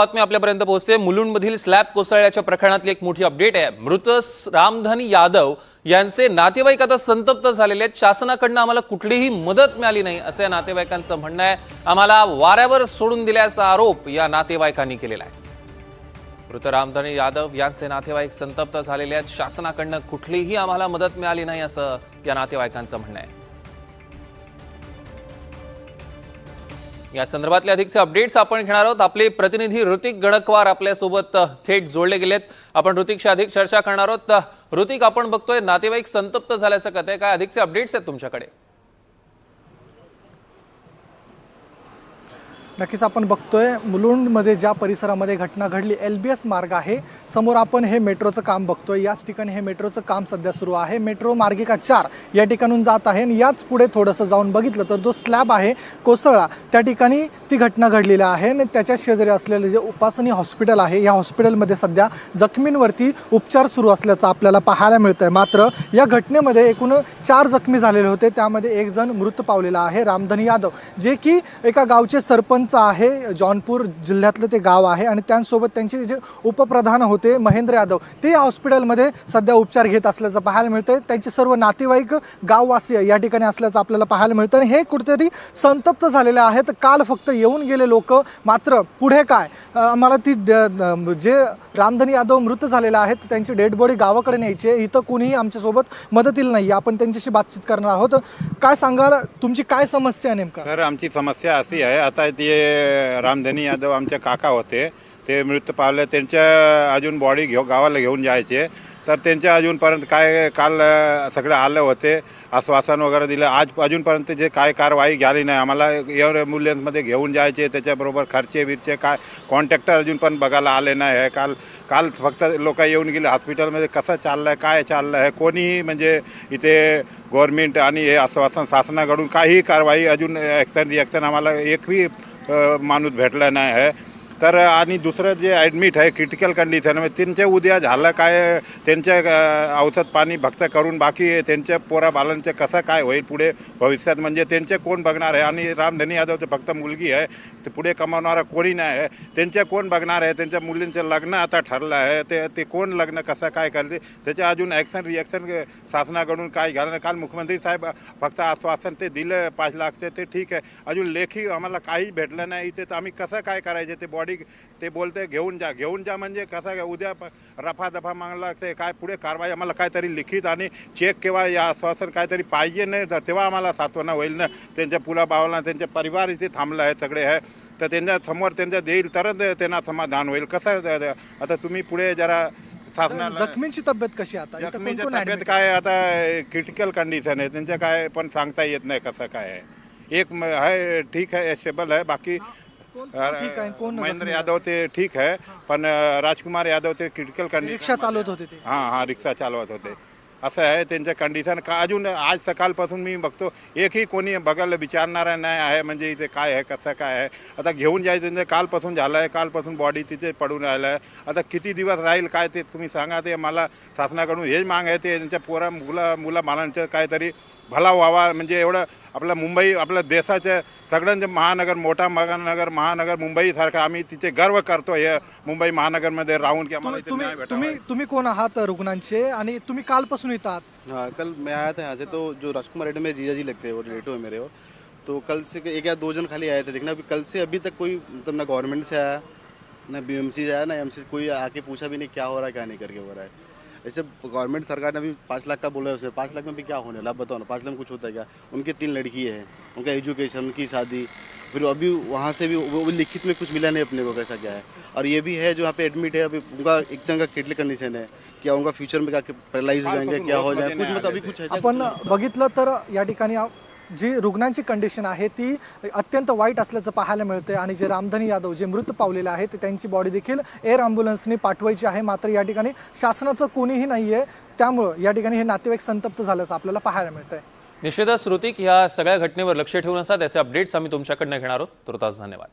बातमी आपल्यापर्यंत पोहोचते। मुलुंडमधील स्लॅब कोसळल्याच्या प्रकरणातली एक मोठी अपडेट आहे। मृत रामधनी यादव यांचे नातेवाईक आता संतप्त झालेले आहेत। शासनाकडून आम्हाला कुठलीही मदत मिळाली नाही असे नातेवाईकांचं म्हणणं आहे। आम्हाला वाऱ्यावर सोडून दिल्याचा आरोप या नातेवाईकांनी केलेला आहे। मृत रामधनी यादव यांचे नातेवाईक संतप्त झालेले आहेत। शासनाकडून कुठलीही आम्हाला मदत मिळाली नाही असं या नातेवाईकांचं म्हणणं आहे। या संदर्भातले अधिकचे अपडेट्स आपण घेणार आहोत। आपले प्रतिनिधी ऋतिक गणकवार आपल्या सोबत थेट जोडले गेलेत। आपण ऋतिकशी अधिक चर्चा करणार आहोत। ऋतिक, आपण बघतोय नातेवाईक संतप्त झाल्याचं कथय, काय अधिकचे अपडेट्स आहेत तुमच्याकडे? नक्कीच आपण बघतोय मुलुंडमध्ये ज्या परिसरामध्ये घटना घडली, LBS मार्ग आहे समोर, आपण हे मेट्रोचं काम बघतोय। याच ठिकाणी हे मेट्रोचं काम सध्या सुरू आहे। मेट्रो मार्गिका 4 या ठिकाणून जात आहे आणि याच पुढे थोडंसं जाऊन बघितलं तर जो स्लॅब आहे कोसळला त्या ठिकाणी ती घटना घडलेली आहे आणि त्याच्या शेजारी असलेले जे उपासनी हॉस्पिटल आहे या हॉस्पिटलमध्ये सध्या जखमींवरती उपचार सुरू असल्याचं आपल्याला पाहायला मिळतंय। मात्र या घटनेमध्ये एकूण 4 जखमी झालेले होते, त्यामध्ये एक जण मृत पावलेला आहे, रामधनी यादव, जे की एका गावचे सरपंच आहे। जौनपुर जिल्ह्यातलं ते गाव आहे आणि त्यांसोबत त्यांचे जे उपप्रधान होते महेंद्र यादव, ते हॉस्पिटलमध्ये सध्या उपचार घेत असल्याचं पाहायला मिळतंय। त्यांचे सर्व नातेवाईक गाववासी या ठिकाणी असल्याचं आपल्याला पाहायला मिळतं आणि हे कुठेतरी संतप्त झालेले आहेत। काल फक्त येऊन गेले लोक, मात्र पुढे काय, आम्हाला ती जे रामधनी यादव मृत झालेले आहेत त्यांची डेड बॉडी गावाकडे न्यायची आहे, इथं कोणीही आमच्यासोबत मदतीला नाही। आपण त्यांच्याशी बातचीत करणार आहोत। काय सांगाल, तुमची काय समस्या आहे नेमका? सर, आमची समस्या अशी आहे, आता ते रामधनी यादव आमचे काका होते, ते मृत पावले, त्यांच्या अजून बॉडी गावाला घेऊन जायचे, तर त्यांच्या अजूनपर्यंत काय काल सगळे आले होते, आश्वासन वगैरे दिलं, आज अजूनपर्यंत जे काय कारवाई झाली नाही। आम्हाला ॲम्ब्युलन्समध्ये घेऊन जायचे, त्याच्याबरोबर खर्चे बिरचे काय कॉन्ट्रॅक्टर अजून पण बघायला आले नाही आहे। काल फक्त लोक येऊन गेले हॉस्पिटलमध्ये, कसं चाललं आहे, काय चाललं आहे, कोणीही म्हणजे इथे गव्हर्नमेंट आणि हे आश्वासन शासनाकडून काही कारवाई अजून ॲक्शन आम्हाला एकही माणूस भेटला नाही आहे। तर आणि दुसरं जे ॲडमिट आहे क्रिटिकल कंडिशनमध्ये, त्यांच्या उद्या झालं काय, त्यांच्या औषध पाणी भक्त करून बाकी त्यांच्या पोराबालांचं कसं काय होईल पुढे भविष्यात, म्हणजे त्यांचे कोण बघणार आहे? आणि रामधनी यादवचं फक्त मुलगी आहे, ते पुढे कमावणारा कोणी नाही आहे, त्यांच्या कोण बघणार आहे? त्यांच्या मुलींचं लग्न आता ठरलं आहे, ते कोण लग्न कसं काय करते, त्याच्या अजून रिॲक्शन शासनाकडून काय झालं? काल मुख्यमंत्री साहेब फक्त आश्वासन ते दिलं 5 लाख ते ठीक आहे, अजून लेखी आम्हाला काही भेटलं नाही इथे, तर आम्ही कसं काय करायचे? ते बॉडी ते बोलते घेऊन जा म्हणजे कसं काय? उद्या रफादफा मागला लागते, काय पुढे कारवाई? आम्हाला काहीतरी लिखित आणि चेक किंवा या आश्वासन काहीतरी पाहिजे नाही, तर तेव्हा आम्हाला सात्वना होईल ना। त्यांच्या पुलाबावला त्यांचे परिवार इथे थांबलं आहे सगळे आहे, तर त्यांच्या समोर त्यांच्या देईल तरच त्यांना समाधान होईल। कसं आता तुम्ही पुढे जरा जखमींची तब्येत कशी आता? जखमीची तब्येत काय आता क्रिटिकल कंडिशन आहे, त्यांचं काय पण सांगता येत नाही कसं काय आहे। एक आहे ठीक आहे, स्टेबल आहे, बाकी महेंद्र यादव ते ठीक आहे, पण राजकुमार यादव ते क्रिटिकल कंडिशन, रिक्षा चालवत होते ते। हां रिक्षा चालवत होते, असं आहे त्यांचं कंडिशन। का अजून आज सकाळपासून मी बघतो एकही कोणी बघायला विचारणारा नाही आहे, म्हणजे इथे काय आहे कसं काय आहे। आता घेऊन जायचं त्यांचं कालपासून झालं आहे, कालपासून बॉडी तिथे पडून राहिलं आहे, आता किती दिवस राहील काय ते तुम्ही सांगा। ते मला शासनाकडून हेच माग आहे, ते त्यांच्या मुला बाळांचं काहीतरी भला व्हावा, म्हणजे एवढं आपलं मुंबई आपल्या देशाचं सगळ्यांचं महानगर, मोठा महानगर मुंबईसारखं आम्ही तिथे गर्व करतो हे मुंबई महानगरमध्ये राहून की आम्हाला तुम्ही कोण आहात रुग्णांचे आणि तुम्ही कालपासून इथं आहात? हाँ, कल मैं आया था यहाँ से, तो जो राजकुमार रेड्डी में जीजा जी लगते हैं, वो रिलेटिव है मेरे वो, तो कल से 1 या 2 जन खाली आए थे, लेकिन अभी कल से अभी तक कोई मतलब ना गवर्नमेंट से आया, ना BMC से आया, ना MC, कोई आके पूछा भी नहीं क्या हो रहा है क्या नहीं करके हो रहा है। ऐसे गवर्नमेंट सरकार ने अभी 5 लाख का बोला है, उसमें 5 लाख में भी क्या होने वाला? आप बताओ ना, 5 लाख में कुछ होता है क्या? उनके 3 लड़की है, उनका एजुकेशन, उनकी शादी, फिर अभी वहाँ से भी वो लिखित में कुछ मिला नहीं अपने को कैसा क्या है। और ये भी है जो यहाँ पे एडमिट है, अभी उनका एक जन का क्रिटिकल कंडीशन है, क्या उनका फ्यूचर में क्या पैरालाइज हो जाएंगे, क्या हो जाएगा, कुछ मतलब अभी कुछ है। आपण बघितलं तर या ठिकाणी जी रुग्णांची कंडिशन आहे ती अत्यंत वाईट असल्याचं पाहायला मिळते आणि जे रामधनी यादव जे मृत पावलेले आहेत त्यांची बॉडी देखील एअर ॲम्ब्युलन्सने पाठवायची आहे, मात्र या ठिकाणी शासनाचं कोणीही नाही आहे, त्यामुळं या ठिकाणी हे नातेवाईक संतप्त झाल्याचं आपल्याला पाहायला मिळतंय। निश्चितच ऋतिक, या सगळ्या घटनेवर लक्ष ठेवून असा त्याचे अपडेट्स आम्ही तुमच्याकडनं घेणार आहोत। तुर्तास धन्यवाद।